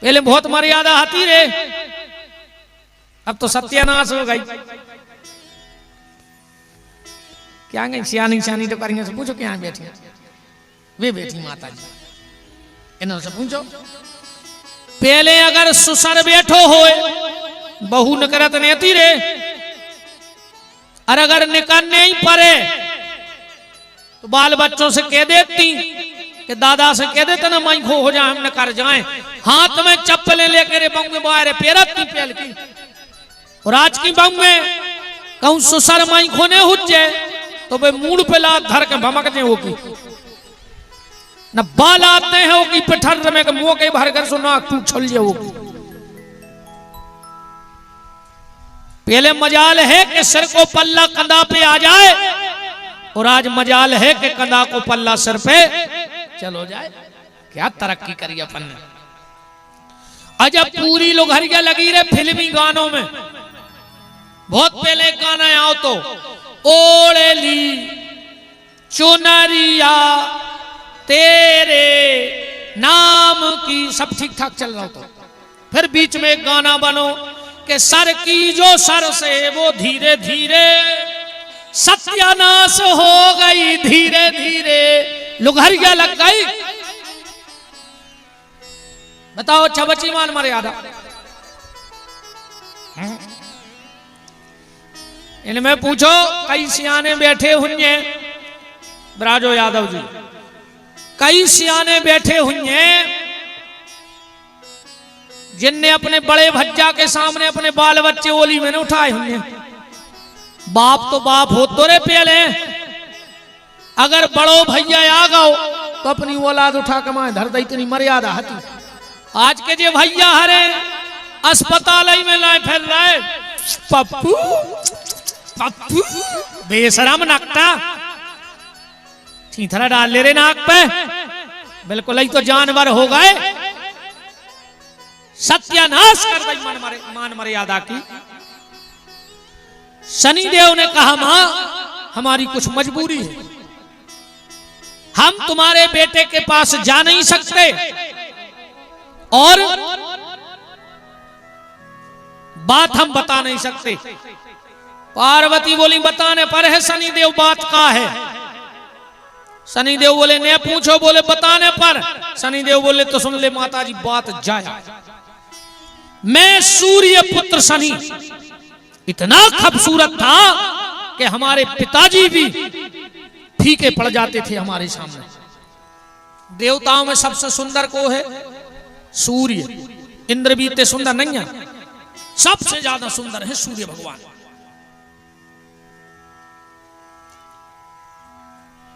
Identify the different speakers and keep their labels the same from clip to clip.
Speaker 1: पहले बहुत मर्यादा आती रे, अब तो सत्यानाश हो गई। क्या गई सियानी सियानी तो करेंगे, पूछो क्या बैठी, वे बैठी माता जी, इन्होंने से पूछो। पहले अगर सुसर बैठो होए बहू न करत नेती रे, और अगर निकलने ही पड़े तो बाल बच्चों से कह देती कि दादा से कह देते ना माई खो हो जाए, हम न कर जाए, हाथ में चप्पलें लेकर बंग में बाहर पेरत की पहल की। और आज की बंग में कहूं सुसर माई खोने हुज्जे तो वे मूड पे लात धर के भमक जे होगी, न बाल आते हैं होगी पिठर में मुंह के भर कर सुना तू छल जे होगी। पहले मजाल है कि सिर को पल्ला कंधा पे आ जाए, और आज मजाल है कि कंधा को पल्ला सिर पे चलो जाए। क्या तरक्की करी अपन ने। अजब पूरी लोहरिया लगी रे फिल्मी गानों में। बहुत पहले गाना आओ तो ओढ़ेली चुनरिया तेरे नाम की, सब ठीक ठाक चल रहा हो तो फिर बीच में एक गाना बनो कि सर की जो सर से वो धीरे धीरे सत्यानाश हो गई, धीरे धीरे लोहरिया लग गई। बताओ छबची मान मर्यादा। इनमें पूछो कई सियाने बैठे हुए, ब्राजो यादव जी, कई सियाने बैठे हुए जिनने अपने बड़े भज्जा के सामने अपने बाल बच्चे ओली में उठाए हुए। बाप तो बाप हो तो रे पहले, अगर बड़ो भैया आ गओ तो अपनी औलाद उठा के माए धर दई, इतनी मर्यादा हती। आज के जे भैया हरे अस्पताल में लाए फिर रहे पप्पू पप्पू, बेशरम नकटा चीथरा डाल ले रे नाक पे, बिल्कुल ही तो जानवर हो गए। सत्यानाश कर गई मान मर्यादा की। शनिदेव ने कहा मां हमारी कुछ मजबूरी है, हम तुम्हारे बेटे के पास जा नहीं सकते, और बात हम बता नहीं सकते। पार्वती बोली बताने पर है शनिदेव, बात का है? शनिदेव बोले ने पूछो, बोले बताने पर। शनिदेव बोले तो सुन ले माता जी बात जाया। मैं सूर्य पुत्र शनि इतना खूबसूरत था कि हमारे पिताजी भी फीके पड़ जाते थे हमारे सामने। देवताओं में सबसे सुंदर को है सूर्य, इंद्र भी इतने सुंदर नहीं है, सबसे ज्यादा सुंदर है सूर्य भगवान।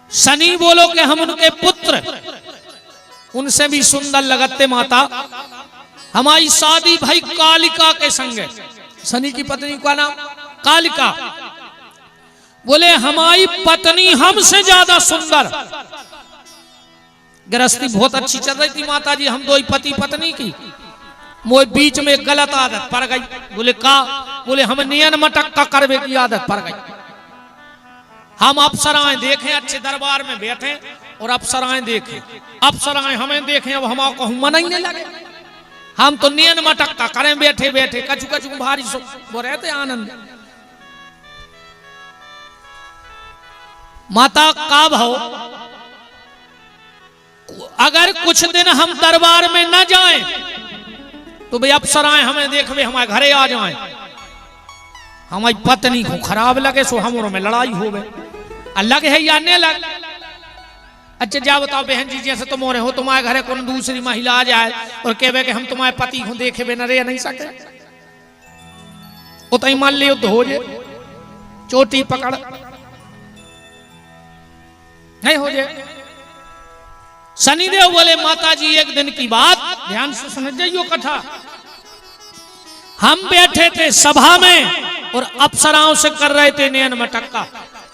Speaker 1: शनि बोलो कि हम उनके पुत्र, उनसे भी सुंदर लगते माता। हमारी शादी भाई कालिका के संग, शनि की पत्नी का नाम कालिका। बोले हमारी पत्नी हमसे ज्यादा सुंदर। गृहस्थी बहुत अच्छी चल रही थी माता जी, हम दो ही पति पत्नी की। मोए बीच में गलत आदत पड़ गई। बोले का? बोले हम नियन मटक्का करवे की आदत पड़ गई। हम अप्सराएं देखें, अच्छे दरबार में बैठे और अप्सराएं देखें, अप्सराएं हमें देखें, अब हमारे मन ही नहीं लगे। हम तो नियन मटक्का करें बैठे बैठे, कचू कचू भारी वो रहते आनंद। माता का भाव, अगर कुछ दिन हम दरबार में न जाएं तो भाई अप्सराएं हमें देखवे हमारे घरे आ जाएं, हमारी पत्नी को खराब लगे सो हम में लड़ाई हो गए, अलग है या नहीं अलग। अच्छा जा बताओ बहन जी, जैसे तुम हो तुम्हारे घरे कौन दूसरी महिला आ जाए और कहे कि हम तुम्हारे पति को देखे बिना रह नहीं सके, उतई मान लियो तो हो जाए, चोटी पकड़ नहीं हो जाए। शनिदेव बोले माता जी एक दिन की बात ध्यान से समझ जाइयो कथा। हम बैठे थे सभा में और अप्सराओं से कर रहे थे नयन मटक्का।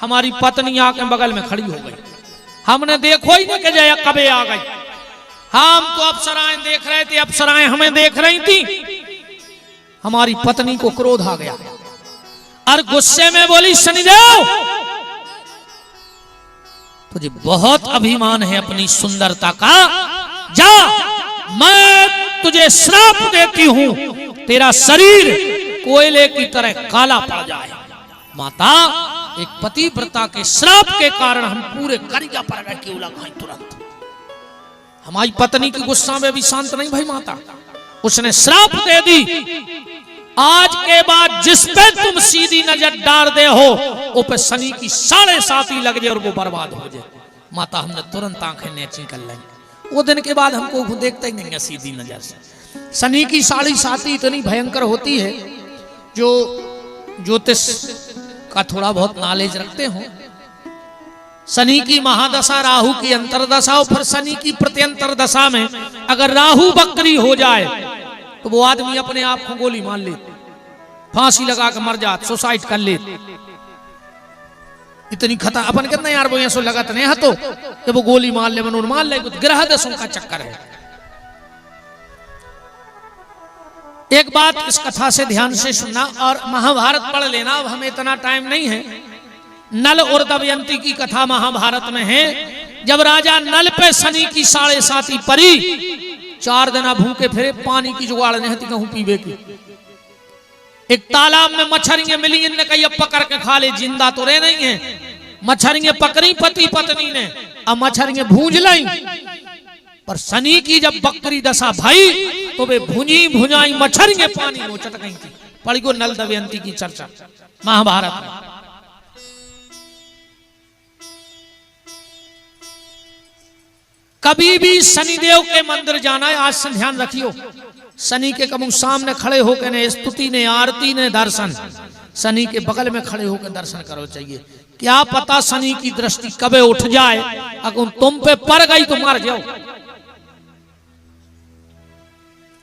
Speaker 1: हमारी पत्नी आके बगल में खड़ी हो गई, हमने देखो ही नहीं कि जया कबे आ गई। हम तो अप्सराएं देख रहे थे, अप्सराएं हमें देख रही थी। हमारी पत्नी को क्रोध आ गया और गुस्से में बोली शनिदेव तुझे बहुत अभिमान है अपनी सुंदरता का, जा मैं तुझे श्राप देती हूं, तेरा शरीर कोयले की तरह काला पड़ जाए। माता, एक पतिव्रता के श्राप के कारण हम पूरे करिया पर गए कि उलझाई तुरंत। हमारी पत्नी की गुस्सा में भी शांत नहीं भाई माता, उसने श्राप दे दी, आज के बाद जिस पे तुम सीधी नजर डाल दे हो वो पे शनि की 7.5 ही लग जाए और वो बर्बाद हो जाए। माता, हमने तुरंत आंखें नीची कर ली। वो दिन के बाद हमको देखता ही नहीं है सीधी नजर से। शनि की 7.5 इतनी भयंकर होती है, जो ज्योतिष का थोड़ा बहुत नॉलेज रखते हो, शनि की महादशा, राहु की अंतरदशा और फिर शनि की प्रत्यंतर दशा में अगर राहु बकरी हो जाए तो वो आदमी अपने आप को गोली मार ले, फांसी लगा के मर जात, सुसाइड कर ले। इतनी खतरा अपन कितना यार वो ऐसा लगत नहीं है तो कि वो गोली मार ले, मनोर मार ले, कुछ ग्रह दशों का चक्कर है। एक बात इस कथा से ध्यान से सुनना और महाभारत पढ़ लेना, अब हमें इतना टाइम नहीं है। नल और दमयंती की कथा महाभारत में है। जब राजा नल पे शनि की 7.5 परी, 4 दिन भूखे फिरे, पानी की जुगाड़ नहीं थी कहूं पीवे की। एक तालाब में मछलियां मिली, इनने कही अब पकड़ के खा ले, जिंदा तो रह नहीं है। मछलियां पकड़ी पति पत्नी ने, अब मछलियां भूंज लाई, पर शनि की जब बकरी दशा भाई तो वे भुंजी भुंजाई मछलियां पानी में चट गई थी। पड़ी को नल दमयंती की चर्चा महाभारत में। कभी भी शनिदेव के मंदिर जाना है, आज से ध्यान रखियो। शनि के कमु सामने खड़े होकर ने स्तुति ने आरती ने दर्शन, शनि के बगल में खड़े होकर दर्शन करो चाहिए। क्या पता शनि की दृष्टि कबे उठ जाए, अगर तुम पे पड़ गई तो मार जाओ।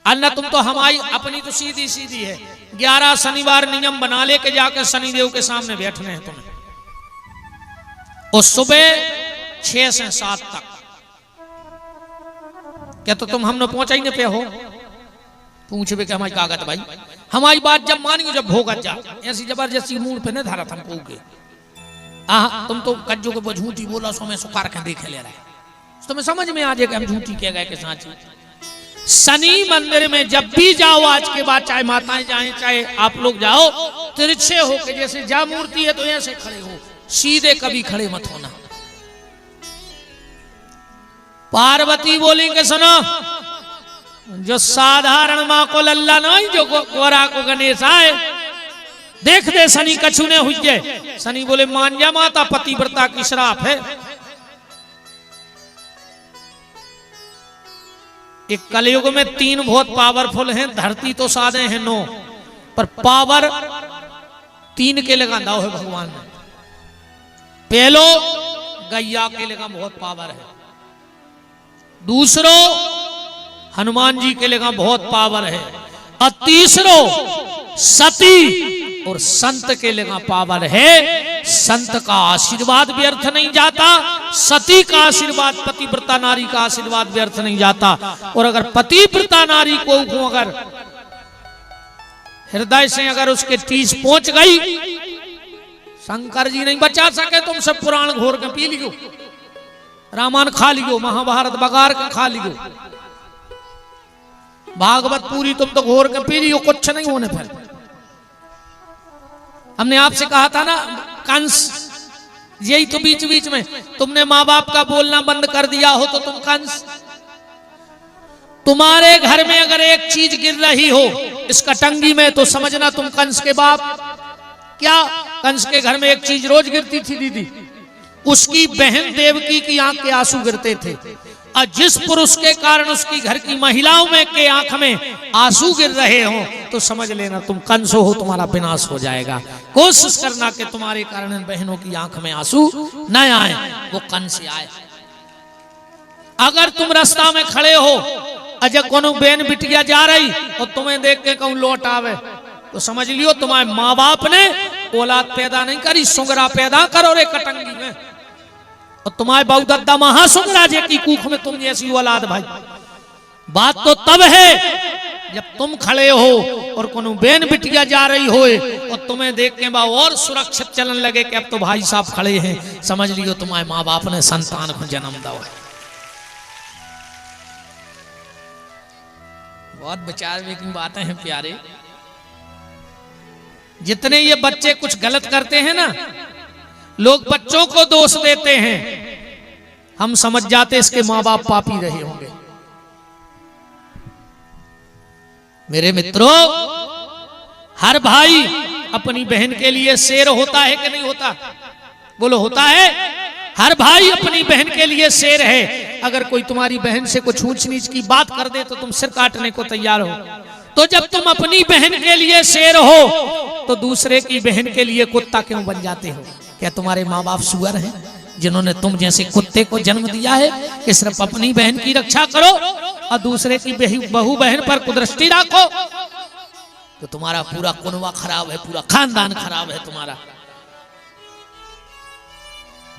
Speaker 1: अन्ना तुम तो हमारी अपनी तो सीधी सीधी है। 11 शनिवार नियम बना ले के जाकर शनिदेव के सामने बैठने हैं तुम्हें, और सुबह 6 से 7 तक। क्या तो तुम हमने पहुंचा ही नहीं पे हो? पूछ भी हमारी कागज भाई, हमारी बात जब मानियो जब भोगत जा, ऐसी जबरदस्ती मूड पे नहीं धारा हमको के। तुम तो कज्जो के झूठी बोला, सो में सुखार के देखे ले रहे, तुम्हें समझ में आ जाएगा हम झूठी कह गए कि साची। शनि मंदिर में जब भी जाओ आज के बाद, चाहे माताएं जाए चाहे आप लोग जाओ, तिरछे होके, जैसे जा मूर्ति है तो ऐसे खड़े हो, सीधे कभी खड़े मत होना। पार्वती बोली के सुनो, जो साधारण माँ को लल्ला नहीं, जो गोरा को गणेश आए, देख दे शनि कछु ने हुई है। शनि बोले मान जा माता, पतिव्रता की श्राप है। एक कलयुग में 3 बहुत पावरफुल हैं, धरती तो सादे हैं 9, पर पावर 3 के लगा दाव है भगवान ने। पहलो गैया के लगा बहुत पावर है, दूसरो हनुमान जी के लगा बहुत पावर है, और तीसरो सती और संत के लगा पावर है। संत का आशीर्वाद व्यर्थ नहीं जाता, सती का आशीर्वाद, पतिव्रता नारी का आशीर्वाद व्यर्थ नहीं जाता। और अगर पतिव्रता नारी को अगर हृदय से अगर उसके टीस पहुंच गई, शंकर जी नहीं बचा सके, तुम सब पुराण घोर के पी लियो, रामायण खा लियो, महाभारत बगार के खा लियो, भागवत पूरी तुम तो घोर के पी लियो, कुछ नहीं होने पर। हमने आपसे कहा था ना, कंस, यही तो बीच बीच में तुमने माँ बाप का बोलना बंद कर दिया हो तो तुम कंस। तुम्हारे घर में अगर एक चीज गिर रही हो इस कटंगी में, तो समझना तुम कंस के बाप। क्या कंस के घर में एक चीज रोज गिरती थी दीदी, उसकी बहन देवकी की आंख के आंसू गिरते थे, और जिस पुरुष के कारण उसकी घर की महिलाओं में के आंख में आंसू गिर रहे हो तो समझ लेना तुम कंस हो, तुम्हारा विनाश हो जाएगा। कोशिश करना कि तुम्हारे कारण बहनों की आंख में आंसू न आए, वो कंस आए। अगर तुम रास्ता में खड़े हो, अजय कोनो बहन बिटिया जा रही और तुम्हें देख के कहूं लौट आवे, तो समझ लियो तुम्हारे माँ बाप ने औलाद पैदा नहीं करी, सुंगरा पैदा करो रे कटंगी में। और तुम्हारे बाऊ दादा महासुंगरा जे की कूख में तुम जैसी औलाद भाई। बात तो तब है जब तुम खड़े हो और कोनो बहन बिटिया जा रही हो और तुम्हें देख के बा और सुरक्षित चलन लगे कि अब तो भाई साहब खड़े हैं, समझ लियो तुम्हारे माँ बाप ने संतान को जन्म दिया। बहुत विचार की बातें हैं प्यारे। जितने ये बच्चे कुछ गलत करते हैं ना, लोग बच्चों को दोष देते हैं, हम समझ जाते इसके माँ बाप पापी रहे होंगे। मेरे मित्रों, हर भाई अपनी बहन के लिए शेर होता है कि नहीं होता? बोलो, होता है। हर भाई अपनी बहन के लिए शेर है। अगर कोई तुम्हारी बहन से कुछ ऊंच नीच की बात कर दे तो तुम सिर काटने को तैयार हो। तो जब तुम अपनी बहन के लिए शेर हो तो दूसरे की बहन के लिए कुत्ता क्यों बन जाते हो? क्या तुम्हारे माँ बाप सुअर हैं जिन्होंने तुम जैसे कुत्ते को जन्म दिया है कि सिर्फ अपनी बहन की रक्षा करो और दूसरे की बहू बहन पर कुदृष्टि रखो? तो तुम्हारा पूरा कुनवा खराब है, पूरा खानदान खराब है तुम्हारा।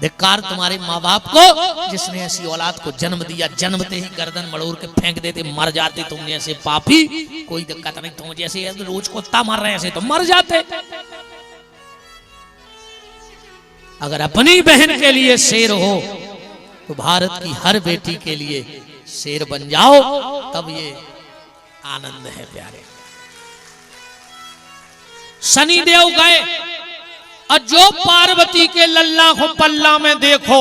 Speaker 1: धिक्कार तुम्हारे माँ बाप को जिसने ऐसी औलाद को जन्म दिया। जन्मते ही गर्दन मड़ोड़ के फेंक देते, मर जाते तुम जैसे पापी। कोई दिक्कत नहीं, तुम जैसे रोज कुत्ता मर रहे हैं ऐसे तो मर जाते। अगर अपनी बहन के लिए शेर हो तो भारत की हर बेटी के लिए शेर बन जाओ, तब ये आनंद है प्यारे। शनिदेव गए और जो पार्वती के लल्ला को पल्ला में देखो,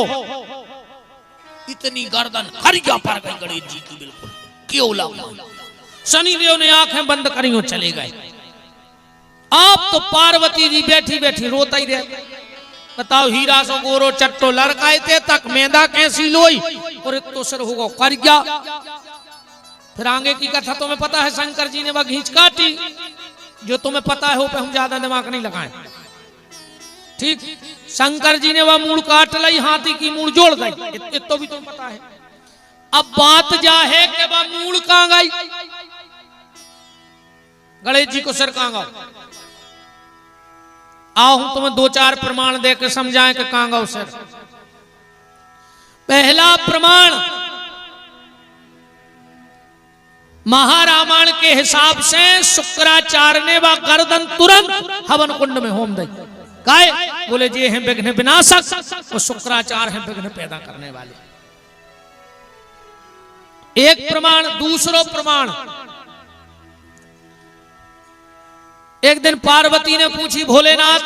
Speaker 1: इतनी गर्दन खरिया पर गई गणेश जी की, बिल्कुल क्यों लगा। शनिदेव ने आंखें बंद करी और चले गए। आप तो पार्वती जी बैठी बैठी रोता ही रहे। बताओ, हीरा सो गोरो चट्टो लड़काए थे तक मेंदा कैसी लोई और तो सर होगा कर गया। फिर आगे की कथा तुम्हें पता है, शंकर जी ने वह घींच काटी। जो तुम्हें पता है वो पे हम ज्यादा दिमाग नहीं लगाएं, ठीक। शंकर जी ने वह मूड़ काट लाई, हाथी की मूड़ जोड़ गई, तो भी तुम्हें पता है। अब बात जा है कि वह मूड़ कहां गई, गणेश जी को सिर कहां गया। आओ हम तुम्हें दो चार प्रमाण देकर समझाएं कि कहां गया सिर। पहला प्रमाण, महारामायण के हिसाब से शुक्राचार्य ने वह गर्दन तुरंत हवन कुंड में होम दी। काय बोले जे हैं विघ्न विनाशक, और शुक्राचार्य हैं विघ्न पैदा करने वाले। एक प्रमाण। दूसरो प्रमाण, एक दिन पार्वती ने पूछी, भोलेनाथ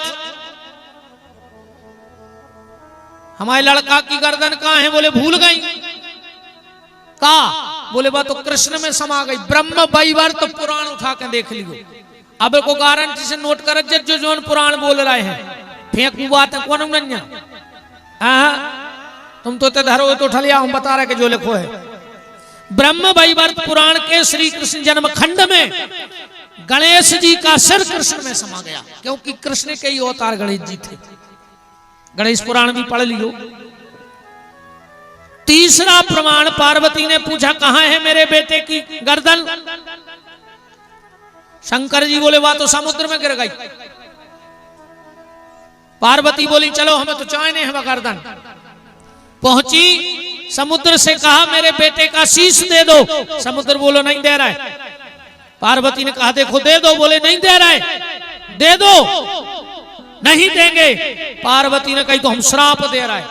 Speaker 1: हमारे लड़का की गर्दन कहां है? बोले भूल गई। कहा? बोले वह तो कृष्ण में समा गई। ब्रह्म वैवर्त पुराण उठा के देख लियो। अब को गारंटी से नोट कर, जो जोन पुराण बोल रहे हैं फेंकू बात है कौन नन्या। तुम तो धरो तो ठलिया, हम बता रहे कि जो लिखो है। ब्रह्म वैवर्त पुराण के श्री कृष्ण जन्म खंड में गणेश जी का सिर कृष्ण में समा गया, क्योंकि कृष्ण के ही अवतार गणेश जी थे। गणेश पुराण भी पढ़ लियो। तीसरा प्रमाण, पार्वती ने पूछा कहां है मेरे बेटे की गर्दन? शंकर जी बोले वह तो समुद्र में गिर गई। पार्वती बोली चलो हमें तो चाहने है वह गर्दन। पहुंची समुद्र से कहा मेरे बेटे का शीश दे दो। समुद्र बोलो नहीं दे रहा है। पार्वती ने कहा देखो दे दो। बोले नहीं दे रहा है। दे दो। नहीं देंगे। पार्वती ने कही तो हम श्राप दे रहा है।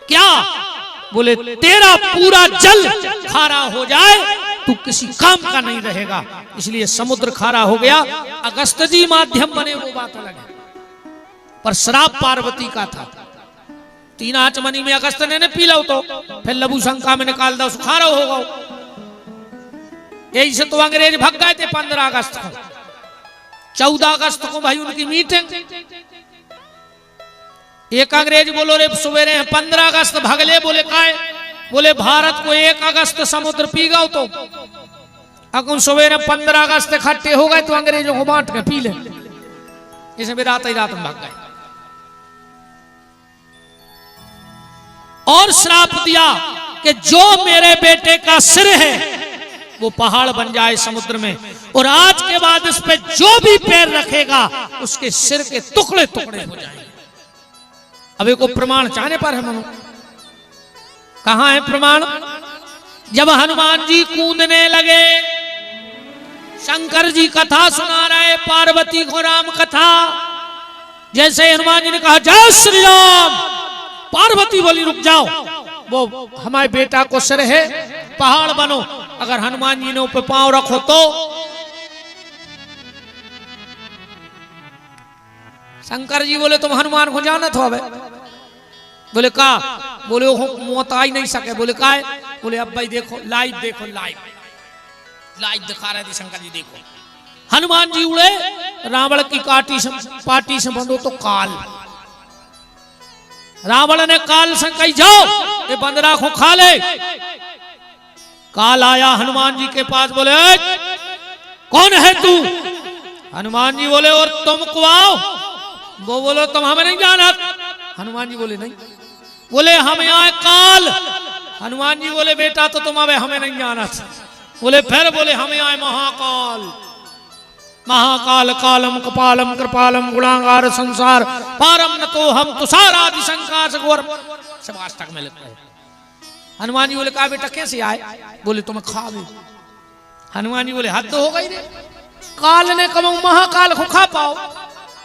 Speaker 1: क्या? बोले तेरा पूरा जल खारा हो जाए तू किसी काम का नहीं रहेगा। इसलिए समुद्र खारा हो गया। अगस्त जी माध्यम बने वो बात अलग है, पर श्राप पार्वती का था। 3 आचमनी में अगस्त ने पी लो तो फिर लबू शंका में निकाल दो खारा होगा। यही से तो अंग्रेज भाग गए थे 15 अगस्त को। 14 अगस्त को भाई उनकी मीटिंग। एक अंग्रेज बोलो रे सवेरे 15 अगस्त भगले। बोले काय? बोले भारत को 1 अगस्त समुद्र पी गओ तो अगर सवेरे 15 अगस्त इकट्ठे हो गए तो अंग्रेजों को बांट के पी ले। इसे भी रात ही रात में भाग गए और श्राप दिया कि जो मेरे बेटे का सिर है वो पहाड़ बन जाए समुद्र में, और आज के बाद इस पे जो भी पैर रखेगा उसके सिर के टुकड़े टुकड़े हो जाएंगे। अब को प्रमाण चाहने पर है मनो। कहां है प्रमाण? जब हनुमान जी कूदने लगे, शंकर जी कथा सुना रहे पार्वती को राम कथा। जैसे हनुमान जी ने कहा जय श्री राम, पार्वती बोली रुक जाओ, वो हमारे बेटा को सिर है पहाड़ बनो। अगर हनुमान जी ने ऊपर पांव रखो तो शंकर जी बोले तुम हनुमान को जानत हो? अबे बोले का? बोले वो मौत आ ही नहीं सके। बोले का है? बोले अब भाई देखो लाइव, देखो लाइव लाइव दिखा रहे थे शंकर जी, देखो हनुमान जी उड़े रावण की पार्टी से बंधो तो काल। रावण ने काल से कही जाओ ये बंदरा को खा ले। काल आया हनुमान जी के पास, बोले कौन है तू? हनुमान जी बोले और तुम को आओ। वो बोलो तुम हमें नहीं जानत। हनुमान जी बोले नहीं। बोले हम आए काल। हनुमान जी बोले बेटा तो तुम हमें नहीं जानत। बोले फिर? बोले हमें आए महाकाल। महाकाल कालम कपालम कृपालम गुणागार संसार पारम न तो हम तुषार आदि शंका सगोर सब आज तक में लिखते हैं। हनुमान जी बोले कहा बेटा कैसे आए? बोले तुम्हें खा गए। हनुमान जी बोले हद हो गई रे, काल ने कम महाकाल को खा पाओ।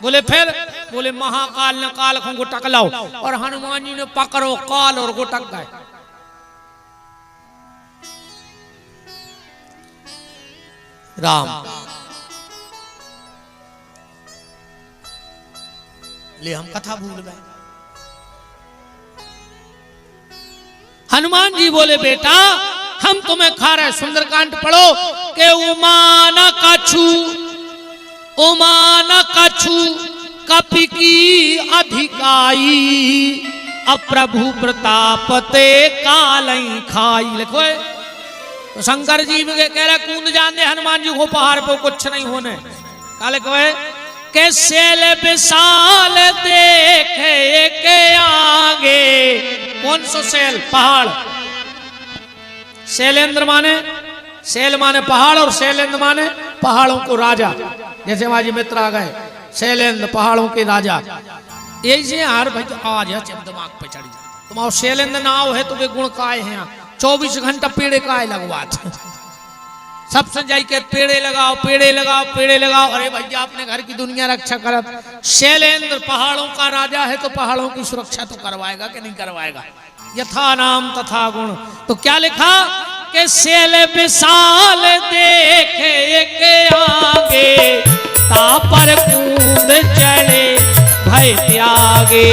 Speaker 1: बोले फिर? बोले महाकाल ने काल को गोटक लाओ। और हनुमान जी ने पकड़ो काल और गोटक गए। राम ले हम कथा भूल गए। हनुमान जी बोले बेटा हम तुम्हें खा रहे। सुंदरकांड पढ़ो के उमान कछु कपि की अधिकाई अप्रभु प्रताप ते कालई खाई। लिखो तो शंकर जी कह रहे कूद जान दे हनुमान जी को पहाड़ पे कुछ नहीं होने। काले कहे के सेल विशाल देखे के आगे। कौन सो सेल? पहाड़। शैलेंद्र माने शैल माने पहाड़ और शैलेंद्र माने पहाड़ों को राजा। जैसे हमारे मित्र आ गए शैलेंद्र पहाड़ों के राजा। यही से यार भाई आज जब दिमाग पे चढ़ी तुम्हारा शैलेंद्र नाव है तो वे गुण काय हैं। 24 घंटा पेड़े काय लगवात सबसे जाई के पेड़े लगाओ पेड़े लगाओ पेड़े लगाओ। अरे भैया अपने घर की दुनिया रक्षा करत। शैलेंद्र पहाड़ों का राजा है तो पहाड़ों की सुरक्षा तो करवाएगा कि नहीं करवाएगा? यथा नाम तथा गुण। तो क्या लिखा के शैल विशाल देखे के आगे तापर कूद चढ़े भय त्यागे।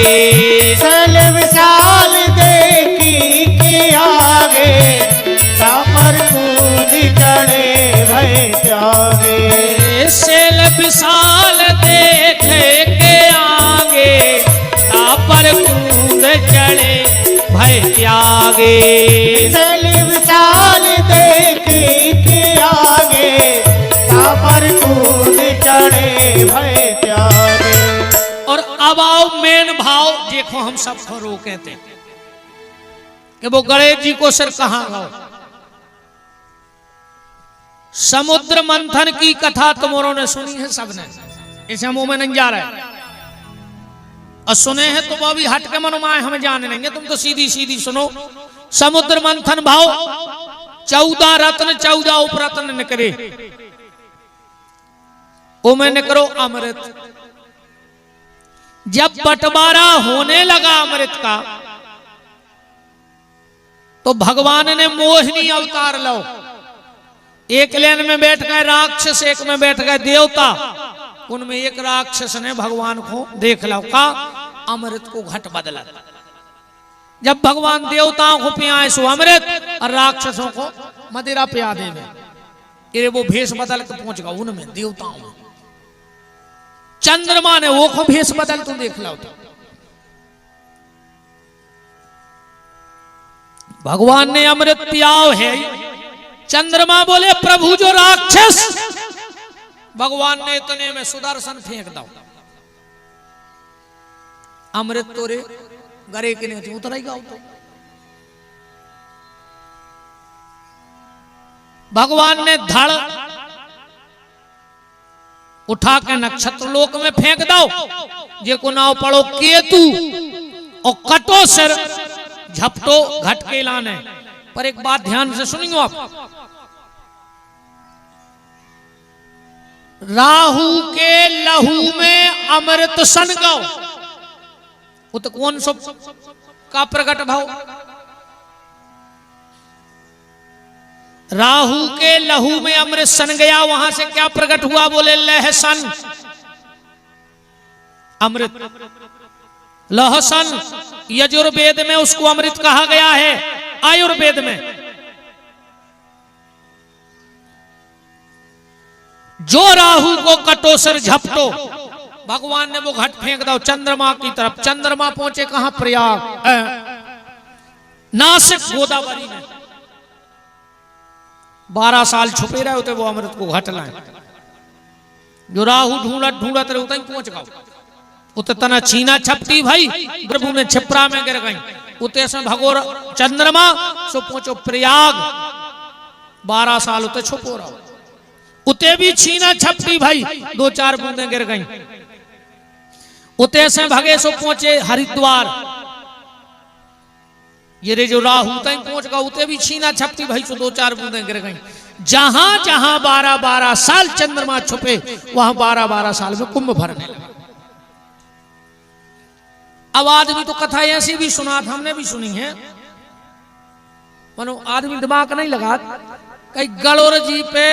Speaker 2: शैल विशाल देखी के आगे तापर कूद चढ़े भय त्यागे।
Speaker 1: शैल विशाल देखे के आगे तापर कूद चढ़े भय त्यागे।
Speaker 2: शैल विशाल देखी के आगे तापर कूद चढ़े भय त्यागे।
Speaker 1: और अब आओ मेन भाव देखो हम सबको रोके थे कि वो गणेश जी को सिर कहां गो। समुद्र मंथन की कथा तुमोरों ने सुनी है सबने, इसे मुंह में नहीं जा रहे और सुने हैं तो वो भी हट के मनुमाए हमें जाने नहीं। तुम तो सीधी सीधी सुनो। समुद्र मंथन भाव 14 रत्न 14 उपरत्न निकले। उमे निकलो अमृत। जब बंटवारा होने लगा अमृत का तो भगवान ने मोहिनी अवतार लो। एक लेन में बैठ गए राक्षस, एक में बैठ गए देवता। उनमें एक राक्षस ने भगवान को देख लो का अमृत को घट बदला। जब भगवान देवताओं को पियाए सो अमृत और राक्षसों को मदिरा पिया दे। वो भेष बदल के पहुंच गया उनमें देवताओं में। चंद्रमा ने वो को भेष बदल तुम देख लो। भगवान ने अमृत पियाओ है। चंद्रमा बोले प्रभु जो राक्षस। भगवान ने इतने में सुदर्शन फेंक दो। अमृत तोरे गरे के नहीं उतरेगा। भगवान ने धड़ उठा के नक्षत्र लोक में फेंक दो। जे को नाव पड़ो केतु और कटो सिर झपटो घट के लाने। पर एक बात ध्यान से सुनियो आप। राहु के लहू में अमृत सन गौ। वो तो कौन सो का प्रकट भाव? राहु के लहू में अमृत सन गया, वहां से क्या प्रकट हुआ? बोले लहसन अमृत। लहसन यजुर्वेद में उसको अमृत कहा गया है, आयुर्वेद में। जो राहु को कटो सिर झपटो, भगवान ने वो घट फेंक दो चंद्रमा की तरफ। चंद्रमा पहुंचे कहां? प्रयाग, नासिक, गोदावरी में। 12 साल छुपे रहे होते वो अमृत को घट लाए। जो राहु ढूंढत ढूंढत रहे उतना ही पहुंच गए। उते तना छीना छपटी भाई, प्रभु ने छिपरा में गिर गई। उते से भगोर चंद्रमा सो पहुंचो प्रयाग, 12 साल उते छुपो रहो। उते भी छीना छपटी भाई, 2-4 बूंदें गिर गई। उते से भगे सो पहुंचे हरिद्वार। ये रे जो राहु तक पहुंच गया, उते भी छीना छपटी भाई सो 2-4 बूंदें गिर गई। जहां जहां 12-12 साल चंद्रमा छुपे, वहां 12-12 साल में कुंभ भरने लगा। अब आदमी तो कथा ऐसी भी सुना, हमने भी सुनी है, मनो आदमी दिमाग नहीं लगा। कई गलोर जी पे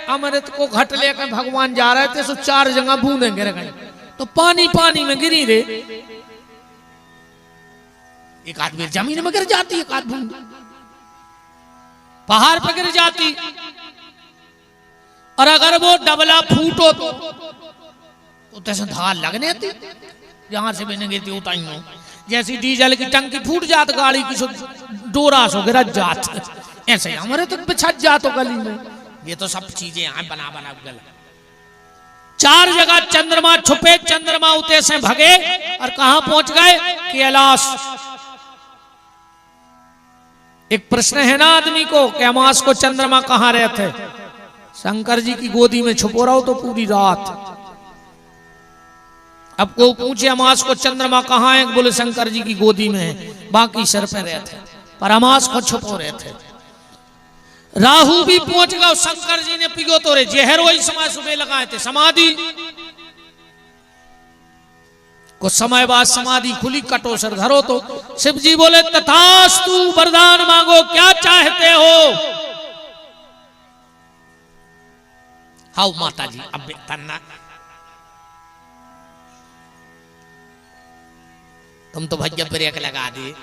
Speaker 1: अमृत को घट लेकर भगवान जा रहे थे, सो 4 जगह बूंदें गिर गई। तो पानी पानी में गिरी रे, एक आदमी जमीन में गिर जाती, एक आदमी पहाड़ पर गिर जाती। और अगर वो डबला फूटो तो तैसे धार लगने थी, जहां से मैंने गिरती उतना ही हो। जैसी डीजल की टंकी फूट जात, गाड़ी की डोरा सो गिर जात, ऐसे हमारे तो बिछा जातो गली में। ये तो सब चीजें यहाँ बना बना गल। 4 जगह चंद्रमा छुपे, चंद्रमा उते से भगे और कहां पहुंच गए? कैलाश। एक प्रश्न है ना आदमी को कि अमास को चंद्रमा कहां रहते? शंकर जी की गोदी में छुपो रहो तो पूरी रात। अब को पूछे अमास को चंद्रमा कहां है? बोले शंकर जी की गोदी में है, बाकी सर पे रहते, पर अमास को छुपो रहते। राहु भी पहुंच गया, शंकर जी ने पियो तो रे जहर, वही समय सुबह लगाए थे समाधि। कुछ समय बाद समाधि खुली, कटो सर धरो तो शिव जी बोले तथास्तु, वरदान मांगो, क्या चाहते हो? हाउ माता जी, अब तन्ना तुम तो भैया ब्रेक लगा दिए।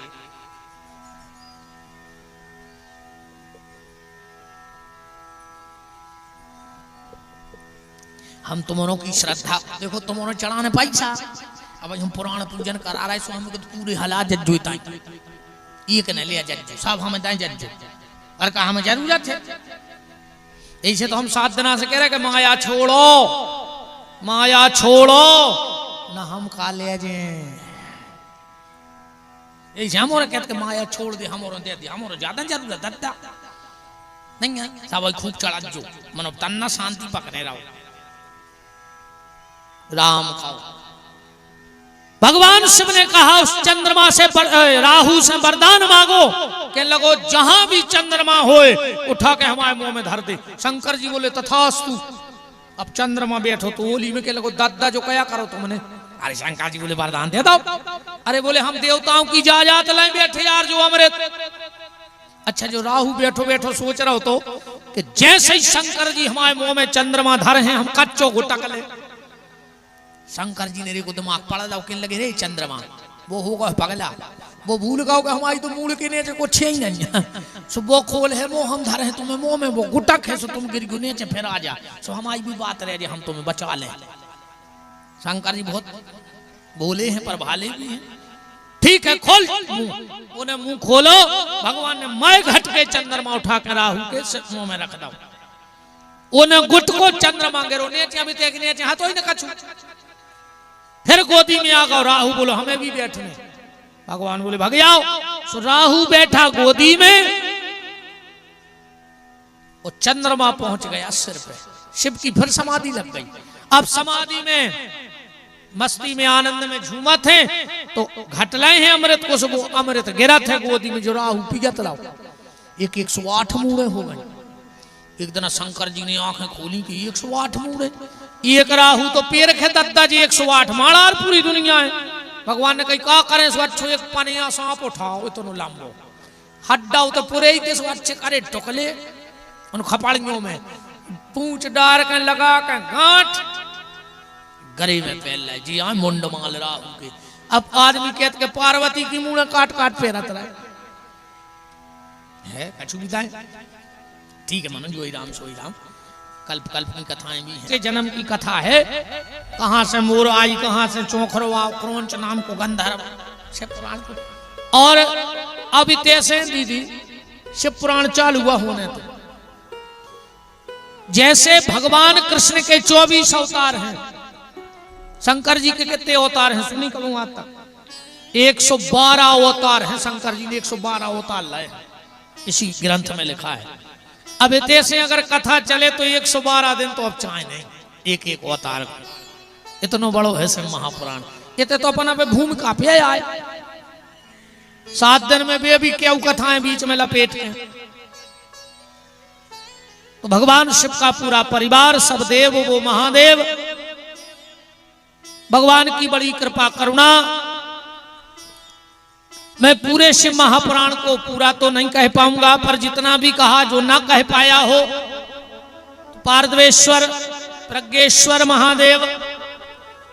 Speaker 1: हम तुम्हारों की श्रद्धा देखो, तुम्हारों चढ़ाने पैसा। अब हम पुराण पूजन करा रहे, स्वामी को तो पूरे हालात जज्जो एक न लिया जज्जो, सब हमें दाएं जज्जो और कहा हमें जरूरत है। ऐसे तो हम 7 दिना से कह रहे कि माया छोड़ो, माया छोड़ो ना, हम का ले जे हमारे कहते माया छोड़ दे, हमारे दे दे, हमारे ज्यादा जरूरत दत्ता नहीं है। सब खूब चढ़ा जो मनो तन्ना शांति पकड़े रहो, राम खाओ। भगवान शिव ने कहा उस चंद्रमा से राहु से वरदान मांगो कि लगो जहां भी चंद्रमा होए उठा के हमारे मुंह में धर दे। शंकर जी बोले तथास्तु। अब चंद्रमा बैठो तो ओली में के लगो दादा जो कया करो तुमने। अरे शंकर जी बोले वरदान दे दो। अरे बोले हम देवताओं की जायदाद लाए बैठे यार जो अमृत। अच्छा जो राहु बैठो बैठो सोच रहा हो तो कि जैसे ही शंकर जी हमारे मुंह में चंद्रमा धर हैं हम कच्चो घुटक ले। शंकर जी ने रे को दिमाग पड़ा था, कहने लगे रे चंद्रमा वो होगा पगला, वो भूल गया हमारी तो मूल के नीचे कुछ ही नहीं सो वो खोल है वो हम धरे हैं तुम्हें मुंह में, वो गुटक है सो तुम गिर गुने चे फिर आ जा सो हमारी भी बात रह जाए हम तुम्हें बचा ले। शंकर जी बहुत बोले हैं पर भाले भी हैं। ठीक है खोल मुंह, उन्हें मुंह खोलो। भगवान ने मैं घट के चंद्रमा उठा कर राहु के मुंह में रख दो। उन्हें गुट को चंद्रमा गिरो नीचे अभी तक नीचे हाथ ही न कछू। फिर गोदी में आ गया राहु बोलो हमें भी बैठने। भगवान बोले भाग जाओ। सो राहु बैठा गोदी में, वो चंद्रमा पहुंच गया सिर पे। शिव की फिर समाधि लग गई। अब समाधि में मस्ती में आनंद में झूमा थे तो घटलाए हैं अमृत को, सब अमृत गिरा थे गोदी में जो राहु पिगत लाओ। एक 108 मूड़े हो गए। एक दिन शंकर जी ने आंखें खोली कि 108 मूड़े, एक राहु तो पैर खे दत्ता जी 108 माड़ा पूरी दुनिया है। भगवान ने कही का करें सो अच्छो एक पनिया सांप उठाओ इतनो लंबो हड्डा तो पूरे ही सो अच्छे करे टुकले उन खपड़ियों में पूंछ डार के लगा के गांठ गरे में फैल रहा है। जी हाँ, मुंड माल राहु के। अब आदमी कहते के पार्वती की मुंह काट काट फेरत रहे है कछु बताए। ठीक है मनन, जो राम सोई राम। कल्प कल्प की कथाएं भी हैं। जन्म की कथा है, कहां से मोर आई, कहां से चौखरो आओ, क्रौंच नाम को गंधर्व, शिव पुराण को। और अब इतने दीदी शिव पुराण चालू हुआ होने तो जैसे भगवान कृष्ण के 24 अवतार हैं, शंकर जी के कितने अवतार हैं सुनी करूँ आज तक? 112 अवतार हैं शंकर जी ने, 112 अवतार लाए, इसी ग्रंथ में लिखा है। अब इतने से अगर कथा चले तो 112 दिन तो अब चाहे नहीं, एक एक अवतार को। इतना बड़ो है शिव महापुराण। इतने तो अपना पे भूमिका पे आए, 7 दिन में भी क्या कथाएं बीच में लपेट के। तो भगवान शिव का पूरा परिवार, सब देव वो महादेव, भगवान की बड़ी कृपा करुणा। मैं पूरे शिव महापुराण को पूरा तो नहीं कह पाऊंगा, पर जितना भी कहा जो ना कह पाया हो, पारदेश्वर प्रज्ञेश्वर महादेव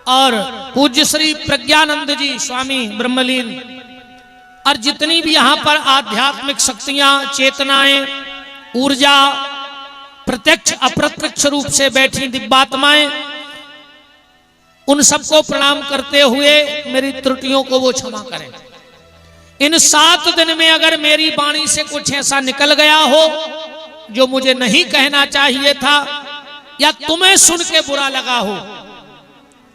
Speaker 1: और पूज्य श्री प्रज्ञानंद जी स्वामी ब्रह्मलीन और जितनी भी यहाँ पर आध्यात्मिक शक्तियां, चेतनाएं, ऊर्जा प्रत्यक्ष अप्रत्यक्ष रूप से बैठी दिव्यात्माएं, उन सबको प्रणाम करते हुए मेरी त्रुटियों को वो क्षमा करें। इन 7 दिन में अगर मेरी वाणी से कुछ ऐसा निकल गया हो जो मुझे नहीं कहना चाहिए था, या तुम्हें सुन के बुरा लगा हो,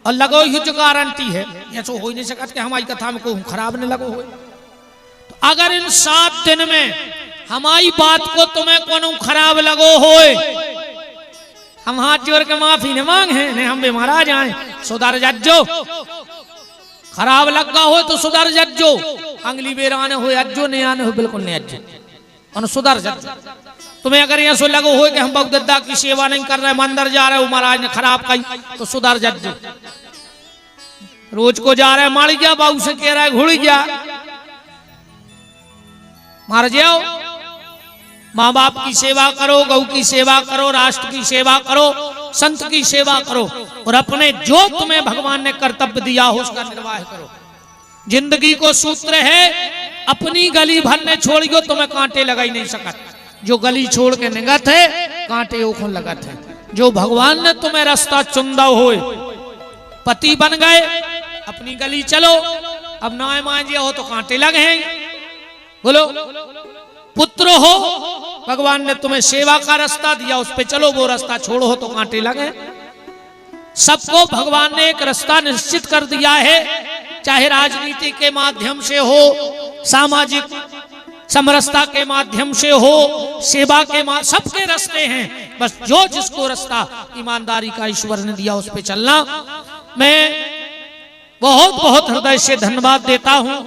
Speaker 1: और लगो ही जो गारंटी है ये तो हो ही नहीं सकता कि हमारी कथा में कोई खराब नहीं लगो हो। तो अगर इन 7 दिन में हमारी बात को तुम्हें कोनो खराब लगो हो, हम हाथ जोड़ के माफी न मांगे, नहीं हम बीमार जाए, सुधर जज्जो। खराब लगा हो तो सुधर जज्जो, अगली बेर आने हो अज्जो, नहीं आने हो बिल्कुल नहीं अज्जो, और सुधर जज्जो। तुम्हें अगर ऐसा लगो हो कि हम बगदद्दा की सेवा नहीं कर रहे, मंदिर जा रहे हो, महाराज ने खराब कही, तो सुधर जज्जो। रोज को जा रहे मार गया, बाबू से कह रहा है घुड़ गया, मार जाओ। माँ बाप की सेवा करो, गौ की सेवा करो, राष्ट्र की सेवा करो, संत की सेवा करो, और अपने जो तुम्हें भगवान ने कर्तव्य दिया हो उसका निर्वाह करो। जिंदगी को सूत्र है, अपनी गली भर ने छोड़ियो तुम्हें कांटे लगा ही नहीं सकत। जो गली छोड़ के निगत है कांटे ओखों लगत है। जो भगवान ने तुम्हें रास्ता चुंदा हो, पति बन गए, अपनी गली चलो। अब नाय मांझिया हो तो कांटे लगे हैं, बोलो। पुत्र हो, भगवान ने तुम्हें सेवा का रास्ता दिया, उस पे चलो, वो रास्ता छोड़ो हो तो कांटे लगे। सबको भगवान ने एक रास्ता निश्चित कर दिया है, चाहे राजनीति के माध्यम से हो, सामाजिक समरसता के माध्यम से हो, सेवा के सबके रास्ते हैं। बस जो जिसको रास्ता ईमानदारी का ईश्वर ने दिया उस पे चलना। मैं बहुत बहुत हृदय से धन्यवाद देता हूं